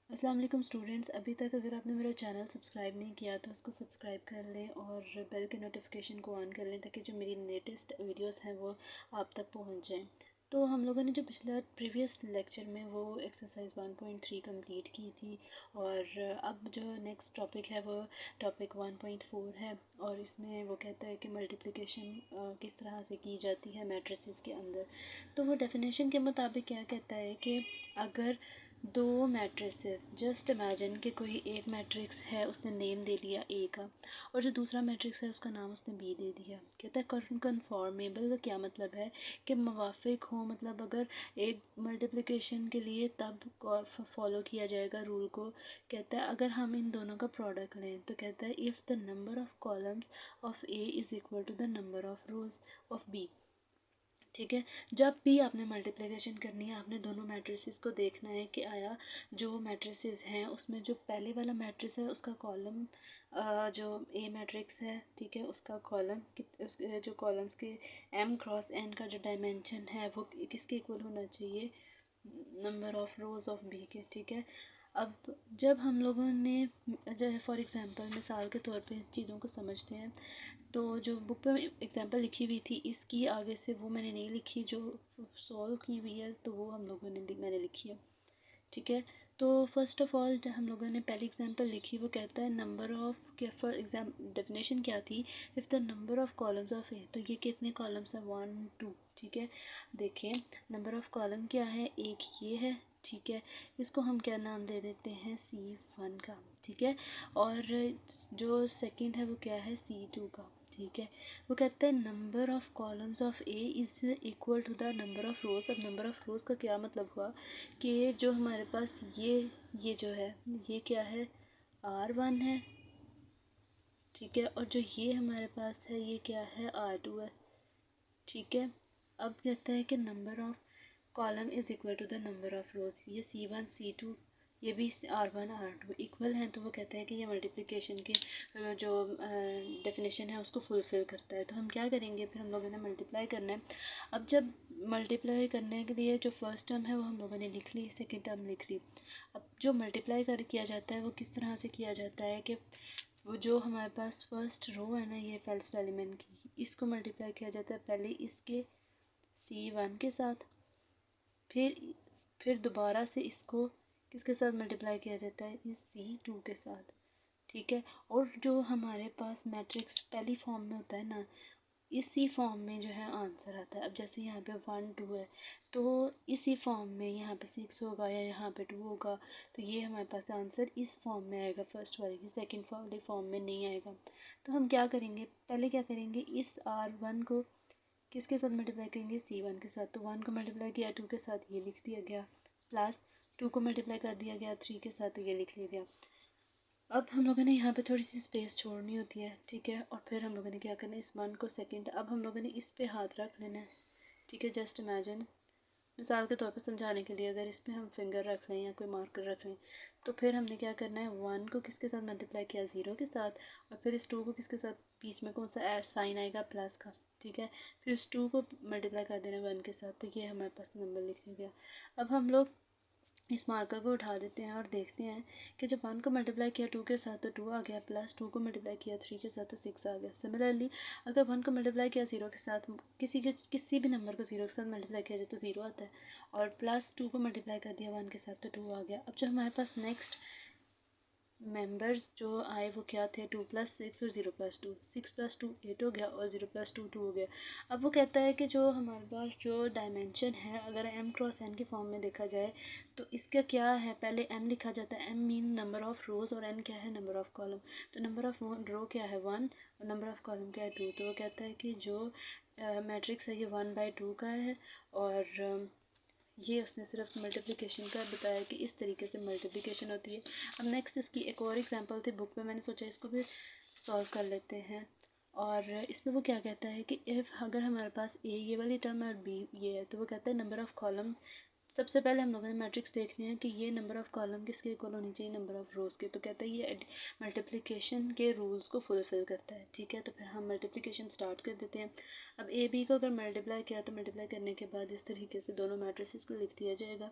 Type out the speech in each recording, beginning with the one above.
अस्सलाम वालेकुम स्टूडेंट्स। अभी तक अगर आपने मेरा चैनल सब्सक्राइब नहीं किया तो उसको सब्सक्राइब कर लें और बेल के नोटिफिकेशन को ऑन कर लें ताकि जो मेरी लेटेस्ट वीडियोस हैं वो आप तक पहुंच जाएं। तो हम लोगों ने जो पिछला प्रीवियस लेक्चर में वो एक्सरसाइज 1.3 कंप्लीट की थी और अब जो नेक्स्ट टॉपिक है वो टॉपिक 1.4 है और इसमें वो कहता है कि मल्टीप्लिकेशन किस तरह से की जाती है मैट्रिसेस के अंदर। तो वो डेफिनेशन के मुताबिक क्या कहता है कि अगर दो मैट्रिसेस, जस्ट इमेजिन कि कोई एक मैट्रिक्स है उसने नेम दे दिया ए का और जो दूसरा मैट्रिक्स है उसका नाम उसने बी दे दिया। कहता है कन्फॉर्मेबल का क्या मतलब है कि मुवाफिक हो, मतलब अगर एक मल्टीप्लिकेशन के लिए तब फॉलो किया जाएगा रूल को। कहता है अगर हम इन दोनों का प्रोडक्ट लें तो कहता है if the number of columns of A is equal to the number of rows of B. ठीक है, जब भी आपने मल्टीप्लिकेशन करनी है आपने दोनों मैट्रिसेस को देखना है कि आया जो मैट्रिसेस हैं उसमें जो पहले वाला मैट्रिक्स है उसका कॉलम जो ए मैट्रिक्स है, ठीक है, उसका कॉलम जो कॉलम्स के एम क्रॉस एन का जो डायमेंशन है वो किसके इक्वल होना चाहिए, number of rows of B के। ठीक है, अब जब हम लोगों ने जो है फॉर एग्जांपल मिसाल के तौर पे चीज़ों को समझते हैं तो जो बुक पे एग्जांपल लिखी हुई थी इसकी आगे से वो मैंने नहीं लिखी, जो सॉल्व की हुई है तो वो हम लोगों ने मैंने लिखी है। ठीक है, तो फर्स्ट ऑफ ऑल हम लोगों ने पहली एग्जांपल लिखी, वो कहता है नंबर ऑफ क्या फॉर एग्जाम डेफिनेशन क्या थी, if the number of columns of A, तो ये कितने कॉलम्स हैं, 1 2। ठीक है, देखिए नंबर ऑफ कॉलम क्या है, एक ये है। ठीक है, इसको हम क्या नाम दे देते हैं, C1 का। ठीक है, और जो सेकंड है वो क्या है, C2 का। ठीक है, वो कहता है number of columns of A is equal to the number of rows. अब नंबर ऑफ रोज का क्या मतलब हुआ कि जो हमारे पास ये जो है ये क्या है, R1 है। ठीक है, और जो ये हमारे पास है ये क्या है, R2 है। ठीक है, अब कहता है कि number of column is equal to the number of rows, ये C1 C2 ये भी R1 R2 इक्वल हैं, तो वो कहता है कि ये मल्टीप्लिकेशन के जो डेफिनेशन है उसको फुलफ़िल करता है। तो हम क्या करेंगे, फिर हम लोगों ने मल्टीप्लाई करना है। अब जब मल्टीप्लाई करने के लिए जो फर्स्ट टर्म है वो हम लोगों ने लिख ली, सेकेंड टर्म लिख ली। अब जो मल्टीप्लाई कर किया जाता है वो किस तरह से किया जाता है कि वो जो हमारे पास फर्स्ट रो है ना ये फर्स्ट एलिमेंट की, इसको मल्टीप्लाई किया जाता है पहले इसके C1 के साथ, फिर दोबारा से इसको किसके साथ मल्टीप्लाई किया जाता है, इस C2 के साथ। ठीक है, और जो हमारे पास मैट्रिक्स पहली फॉर्म में होता है ना, इसी फॉर्म में जो है आंसर आता है। अब जैसे यहाँ पे 1 2 है तो इसी फॉर्म में यहाँ पे 6 होगा या यहाँ पे 2 होगा, तो ये हमारे पास आंसर इस फॉर्म में आएगा, फर्स्ट वाले की, सेकंड वाले फॉर्म में नहीं आएगा। तो हम क्या करेंगे, पहले क्या करेंगे, इस R1 को किसके साथ मल्टीप्लाई करेंगे, C1 के साथ। तो 1 को मल्टीप्लाई किया 2 के साथ, ये लिख दिया गया, प्लस 2 को मल्टीप्लाई कर दिया गया 3 के साथ, तो ये लिख लिया गया। अब हम लोगों ने यहाँ पे थोड़ी सी स्पेस छोड़नी होती है। ठीक है, और फिर हम लोगों ने क्या करना है, इस 1 को सेकंड, अब हम लोगों ने इस पे हाथ रख लेना है। ठीक है, जस्ट इमेजिन मिसाल के तौर पे समझाने के लिए अगर इस पे हम फिंगर रख लें या कोई मार्कर रख लें तो फिर हमने क्या करना है, 1 को किसके साथ मल्टीप्लाई किया, 0 के साथ, और फिर इस 2 को किसके साथ, बीच में कौन सा ऐड साइन आएगा, प्लस का। ठीक है, फिर इस 2 को मल्टीप्लाई कर देना 1 के साथ, तो ये हमारे पास नंबर लिख लिया गया। अब हम लोग इस मार्कर को उठा देते हैं और देखते हैं कि जब 1 को मल्टीप्लाई किया 2 के साथ तो 2 आ गया, प्लस 2 को मल्टीप्लाई किया 3 के साथ तो 6 आ गया। सिमिलरली अगर 1 को मल्टीप्लाई किया 0 के साथ, किसी भी नंबर को 0 के साथ मल्टीप्लाई किया जाए तो 0 आता है, और प्लस 2 को मल्टीप्लाई कर दिया 1 के साथ तो 2 आ गया। अब जो हमारे पास नेक्स्ट मेंबर्स जो आए वो क्या थे, 2 + 6 और 0 + 2, 6 + 2 8 हो गया और 0 + 2 2 हो गया। अब वो कहता है कि जो हमारे पास जो डायमेंशन है अगर m क्रॉस n की फॉर्म में देखा जाए तो इसका क्या है, पहले m लिखा जाता है, m मीन नंबर ऑफ रोज और n क्या है, नंबर ऑफ कॉलम। तो नंबर ऑफ रो क्या है 1 और नंबर ऑफ कॉलम क्या है 2। तो वो कहता है कि जो मैट्रिक्स है ये 1/2 का है, और ये उसने सिर्फ मल्टीप्लिकेशन का बताया कि इस तरीके से मल्टीप्लिकेशन होती है। अब नेक्स्ट इसकी एक और एग्जांपल थी बुक में, मैंने सोचा इसको भी सॉल्व कर लेते हैं। और इसमें वो क्या कहता है कि इफ़ अगर हमारे पास ए ये वाली टर्म है और बी ये है, तो वो कहता है नंबर ऑफ कॉलम सबसे पहले हम लोगों ने मैट्रिक्स देखने हैं कि ये नंबर ऑफ़ कॉलम किसके इक्वल होनी चाहिए, नंबर ऑफ़ रोज़ के। तो कहता है ये मल्टीप्लिकेशन के रूल्स को फुलफ़िल करता है, ठीक है। तो फिर हम मल्टीप्लिकेशन स्टार्ट कर देते हैं। अब ए बी को अगर मल्टीप्लाई किया तो मल्टीप्लाई करने के बाद इस तरीके से दोनों मैट्रिसेस को लिख दिया जाएगा,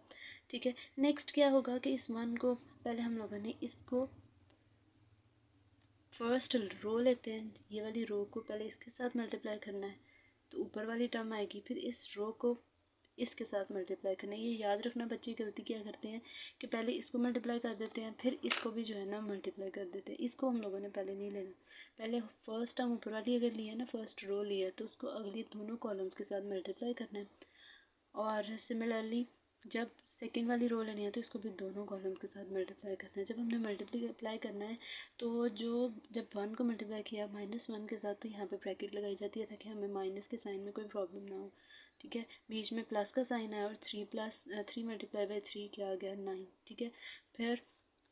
ठीक है। नेक्स्ट क्या होगा कि इस वन को पहले हम लोगों ने इसको फर्स्ट रो लेते हैं, ये वाली रो को पहले इसके साथ मल्टीप्लाई करना है तो ऊपर वाली टर्म आएगी, फिर इस रो को इसके साथ मल्टीप्लाई करना है। ये याद रखना, बच्चे गलती क्या करते हैं कि पहले इसको मल्टीप्लाई कर देते हैं फिर इसको भी जो है ना मल्टीप्लाई कर देते हैं। इसको हम लोगों ने पहले नहीं लेना, पहले फर्स्ट टर्म ऊपर वाली अगर लिया ना, फर्स्ट रो लिया तो उसको अगली दोनों कॉलम्स के साथ मल्टीप्लाई करना है। और सिमिलरली जब सेकेंड वाली रो लेनी है तो इसको भी दोनों कॉलम के साथ मल्टीप्लाई करना है। जब हमने मल्टीप्लाई करना है तो जब वन को मल्टीप्लाई किया -1 के साथ तो यहाँ पे ब्रैकेट लगाई जाती है ताकि हमें माइनस के साइन में कोई प्रॉब्लम ना हो, ठीक है। बीच में प्लस का साइन है और 3 मल्टीप्लाई बाई 3 क्या आ गया 9, ठीक है। फिर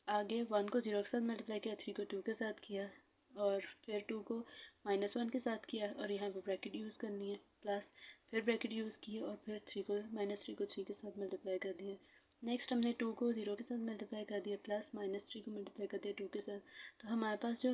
आगे 1 को 0 के साथ मल्टीप्लाई किया, 3 को 2 के साथ किया और फिर 2 को -1 के साथ किया और यहाँ पे ब्रैकेट यूज़ करनी है प्लस, फिर ब्रैकेट यूज़ की और फिर 3 को -3 के साथ मल्टीप्लाई कर दिया। नेक्स्ट हमने 2 को 0 के साथ मल्टीप्लाई कर दिया प्लस -3 को मल्टीप्लाई कर दिया 2 के साथ। तो हमारे पास जो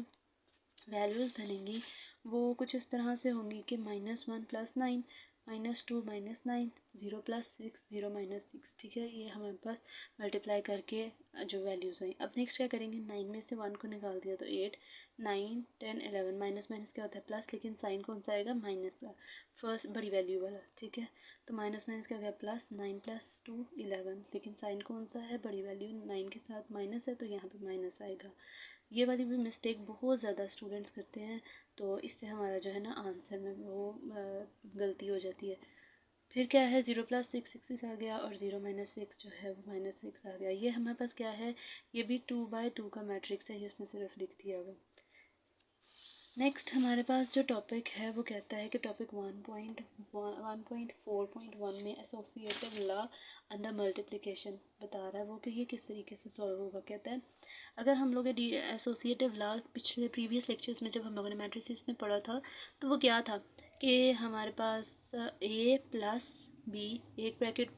वैल्यूज़ बनेंगी वो कुछ इस तरह से होंगी कि -1 + 9, -2 -9, 0 + 6, 0 -6, ठीक है। ये हमारे पास मल्टीप्लाई करके जो वैल्यूज़ आई। अब नेक्स्ट क्या करेंगे, 9 में से 1 को निकाल दिया तो 8, 9, 10, 11, माइनस माइनस क्या होता है प्लस, लेकिन साइन कौन सा आएगा माइनस का, फर्स्ट बड़ी वैल्यू वाला, ठीक है। तो माइनस माइनस क्या हो गया प्लस, 9 + 2 11, लेकिन साइन कौन सा है, बड़ी वैल्यू 9 के साथ माइनस है तो यहाँ पे माइनस आएगा। ये वाली भी मिस्टेक बहुत ज़्यादा स्टूडेंट्स करते हैं, तो इससे हमारा जो है ना आंसर में वो गलती हो जाती है। फिर क्या है 0 + 6 6 आ गया और 0 - 6 जो है वो -6 आ गया। ये हमारे पास क्या है, ये भी 2×2 का मैट्रिक्स है, ये उसने सिर्फ लिख दिया हुआ। नेक्स्ट हमारे पास जो टॉपिक है वो कहता है कि टॉपिक 1.4.1 में एसोसिएटिव लॉ अंडर मल्टीप्लिकेशन बता रहा है वो कि ये किस तरीके से सॉल्व होगा। कहता है अगर हम लोग एसोसिएटिव लॉ पिछले प्रीवियस लेक्चर्स में जब हम लोगों ने मैट्रिसेस में पढ़ा था तो वो क्या था कि हमारे पास a + b एक ब्रैकेट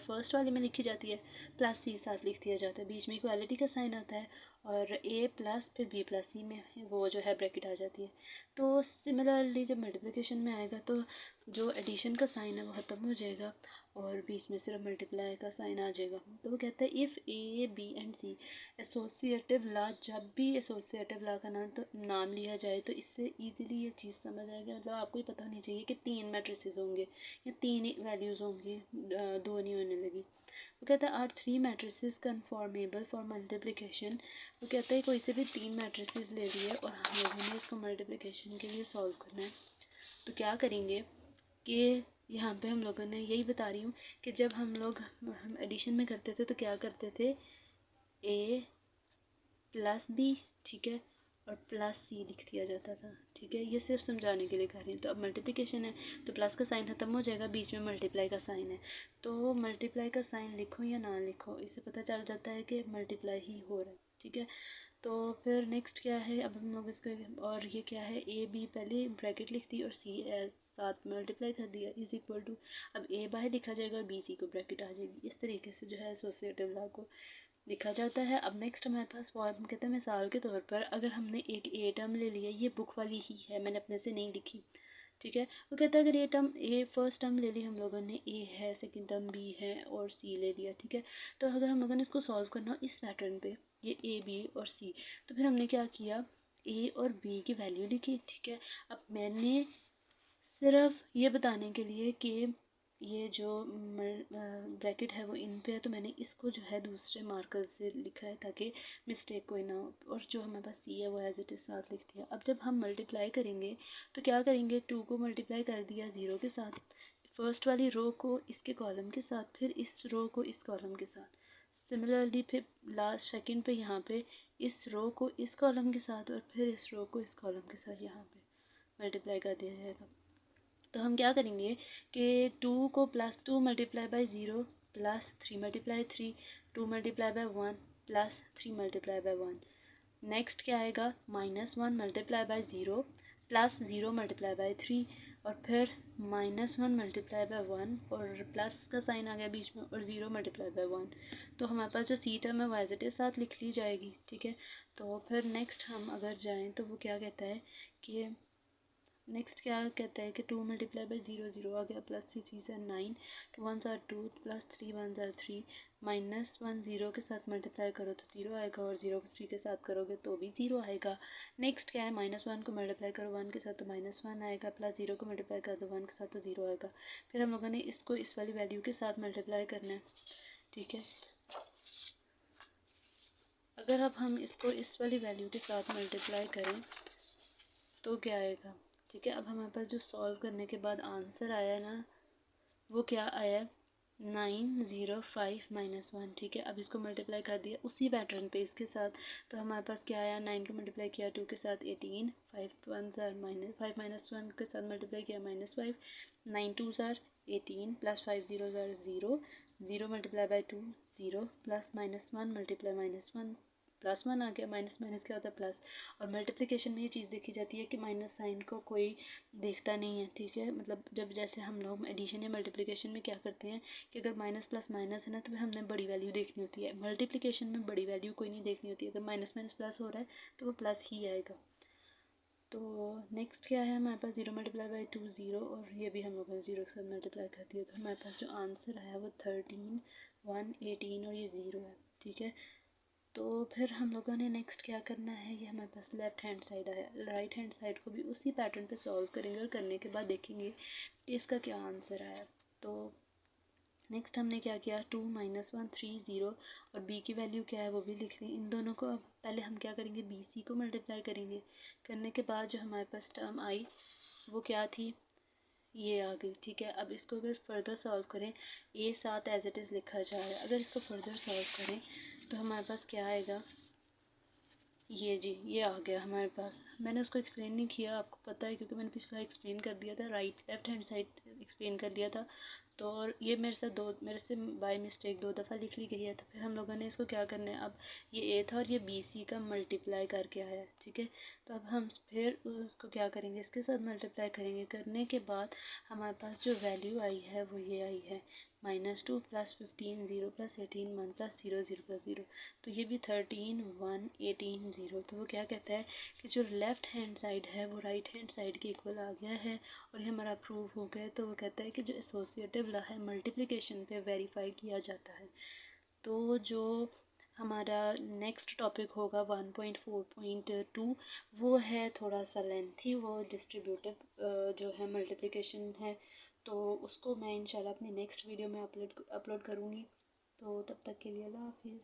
फर्स्ट वाले में लिखी जाती है प्लस c साथ लिख दिया जाता है, बीच में इक्वालिटी का साइन आता है और a प्लस फिर b + c में वो जो है ब्रैकेट आ जाती है। तो सिमिलरली जब मल्टीप्लिकेशन में आएगा तो जो एडिशन का साइन है वो ख़त्म हो जाएगा और बीच में सिर्फ मल्टीप्लाई का साइन आ जाएगा। तो वो कहता है if a b and c associative law, जब भी एसोसिएटिव लॉ का नाम लिया जाए तो इससे इजीली ये चीज़ समझ आएगी। मतलब आपको ही पता होनी चाहिए कि 3 मैट्रिसेस होंगे या 3 वैल्यूज़ होंगी, 2 नहीं होने लगी। वो कहता है आर 3 मैट्रिसेस कन्फॉर्मेबल फॉर मल्टीप्लिकेशन। वो कहता है कोई से भी 3 मैट्रिसेस ले लिए और हम लोगों ने इसको मल्टीप्लिकेशन के लिए सॉल्व करना है। तो क्या करेंगे कि यहाँ पे हम लोगों ने यही बता रही हूँ कि जब हम एडिशन में करते थे तो क्या करते थे, a + b, ठीक है, और प्लस c लिख दिया जाता था, ठीक है। ये सिर्फ समझाने के लिए कर रही हूँ। तो अब मल्टीप्लिकेशन है तो प्लस का साइन ख़त्म हो जाएगा, बीच में मल्टीप्लाई का साइन है तो मल्टीप्लाई का साइन लिखो या ना लिखो इससे पता चल जाता है कि मल्टीप्लाई ही हो रहा है, ठीक है। तो फिर नेक्स्ट क्या है, अब हम लोग इसको, और ये क्या है a b पहले ब्रैकेट लिख दी और c साथ मल्टीप्लाई कर दिया इज इक्वल टू, अब a बाहर लिखा जाएगा b c को ब्रैकेट आ जाएगी। इस तरीके से जो है एसोसिएटिव लॉ को लिखा जाता है। अब नेक्स्ट हमारे पास फॉर्म कहते हैं मिसाल के तौर पर अगर हमने एक ए टर्म ले लिया, ये बुक वाली ही है, मैंने अपने से नहीं लिखी, ठीक है। वो कहता है अगर ए फर्स्ट टर्म ले ली हम लोगों ने, ए है, सेकंड टर्म बी है और सी ले लिया, ठीक है। तो अगर हम लोगों ने इसको सॉल्व करना हो इस पैटर्न पे, ये ए बी और सी, तो फिर हमने क्या किया, ए और बी की वैल्यू लिखी, ठीक है। अब मैंने सिर्फ ये बताने के लिए कि ये जो ब्रैकेट है वो इन पे है तो मैंने इसको जो है दूसरे मार्कर से लिखा है ताकि मिस्टेक कोई ना हो, और जो हमारे पास सी है वो एज इट इज़ साथ लिख दिया। अब जब हम मल्टीप्लाई करेंगे तो क्या करेंगे, 2 को मल्टीप्लाई कर दिया 0 के साथ, फर्स्ट वाली रो को इसके कॉलम के साथ, फिर इस रो को इस कॉलम के साथ, सिमिलरली फिर लास्ट सेकंड पे यहाँ पे इस रो को इस कॉलम के साथ और फिर इस रो को इस कॉलम के साथ यहाँ पे मल्टीप्लाई कर दिया जाएगा। तो हम क्या करेंगे कि 2 को +2 multiply by 0 plus 3 multiply 3, 2 multiply by 1 plus 3 multiply by 1। Next क्या आएगा, -1 multiply by 0 plus 0 multiply by 3, और फिर -1 मल्टीप्लाई बाय 1 और प्लस का साइन आ गया बीच में और 0 मल्टीप्लाई बाय 1। तो हमारे पास जो सी टर्म है वो एज इट इज़ साथ लिख ली जाएगी, ठीक है। तो फिर नेक्स्ट हम अगर जाएँ तो वो क्या कहता है कि नेक्स्ट क्या कहता है कि 2 मल्टीप्लाई बाई 0 0 आ गया, प्लस 3 3 से 9, 2 1 आर 2, प्लस 3 1 आर 3, -1 0 के साथ मल्टीप्लाई करो तो 0 आएगा और 0 को 3 के साथ करोगे तो भी 0 आएगा। नेक्स्ट क्या है, -1 को मल्टीप्लाई करो 1 के साथ तो -1 आएगा, प्लस 0 को मल्टीप्लाई कर दो 1 के साथ तो 0 आएगा। फिर हम लोगों ने इसको इस वाली वैल्यू के साथ मल्टीप्लाई करना है, ठीक है। अगर अब हम इसको इस वाली वैल्यू के साथ मल्टीप्लाई करें तो क्या आएगा, ठीक है। अब हमारे पास जो सॉल्व करने के बाद आंसर आया ना वो क्या आया, 905 -1, ठीक है। अब इसको मल्टीप्लाई कर दिया उसी पैटर्न पे इसके साथ, तो हमारे पास क्या आया, 9 को मल्टीप्लाई किया 2 के साथ 18, 5 1 आर -5 -1 के साथ मल्टीप्लाई किया -5, 9 2 आर 18, प्लस 5 0 आर 0, 0 मल्टीप्लाई बाई 2 0, प्लस -1 मल्टीप्लाई -1 प्लस 1 आ गया, माइनस माइनस क्या होता है प्लस। और मल्टीप्लिकेशन में ये चीज़ देखी जाती है कि माइनस साइन को कोई देखता नहीं है, ठीक है। मतलब जब जैसे हम लोग एडिशन या मल्टीप्लिकेशन में क्या करते हैं कि अगर माइनस प्लस माइनस है ना तो फिर हमने बड़ी वैल्यू देखनी होती है। मल्टीप्लिकेशन में बड़ी वैल्यू कोई नहीं देखनी होती है, अगर माइनस माइनस प्लस हो रहा है तो वो प्लस ही आएगा। तो नेक्स्ट क्या है हमारे पास, 0 मल्टीप्लाई बाई 2 0, और ये भी हम लोगों ने 0 के साथ मल्टीप्लाई कर दिया। तो हमारे पास जो आंसर आया वो 13 1 18 और ये 0 है, ठीक है। तो फिर हम लोगों ने नेक्स्ट क्या करना है, ये हमारे पास लेफ़्ट हैंड साइड आया, राइट हैंड साइड को भी उसी पैटर्न पे सॉल्व करेंगे और करने के बाद देखेंगे कि इसका क्या आंसर आया। तो नेक्स्ट हमने क्या किया, 2 -1 3 0 और b की वैल्यू क्या है वो भी लिख ली। इन दोनों को अब पहले हम क्या करेंगे, बी सी को मल्टीप्लाई करेंगे, करने के बाद जो हमारे पास टर्म आई वो क्या थी, ये आ गई, ठीक है। अब इसको अगर फर्दर सॉल्व करें, ए साथ एज इट इज़ लिखा जा रहा है, अगर इसको फर्दर सॉल्व करें तो हमारे पास क्या आएगा, ये जी ये आ गया हमारे पास। मैंने उसको एक्सप्लेन नहीं किया, आपको पता है क्योंकि मैंने पिछला एक्सप्लेन कर दिया था, right left hand side explain कर दिया था। तो और ये मेरे से बाय मिस्टेक 2 दफ़ा लिख ली गई है। तो फिर हम लोगों ने इसको क्या करना है, अब ये ए था और ये बी सी का मल्टीप्लाई करके आया है, ठीक है। तो अब हम फिर उसको क्या करेंगे, इसके साथ मल्टीप्लाई करेंगे, करने के बाद हमारे पास जो वैल्यू आई है वो ये आई है, -2 प्लस 15 0 प्लस 18 1 प्लस 0 0 प्लस 0। तो ये भी 13 1 18 0। तो वो क्या कहता है कि जो लेफ़्ट हैंड साइड है वो राइट हैंड साइड के इक्वल आ गया है और ये हमारा प्रूव हो गया है। तो वो कहता है कि जो एसोसिएटिव लॉ है मल्टीप्लिकेशन पे वेरीफाई किया जाता है। तो जो हमारा नेक्स्ट टॉपिक होगा 1.4.2 वो है थोड़ा सा लेंथी, वो डिस्ट्रीब्यूटिव जो है मल्टीप्लिकेशन है। तो उसको मैं इंशाल्लाह अपनी नेक्स्ट वीडियो में अपलोड करूँगी। तो तब तक के लिए अल्लाह हाफिज़।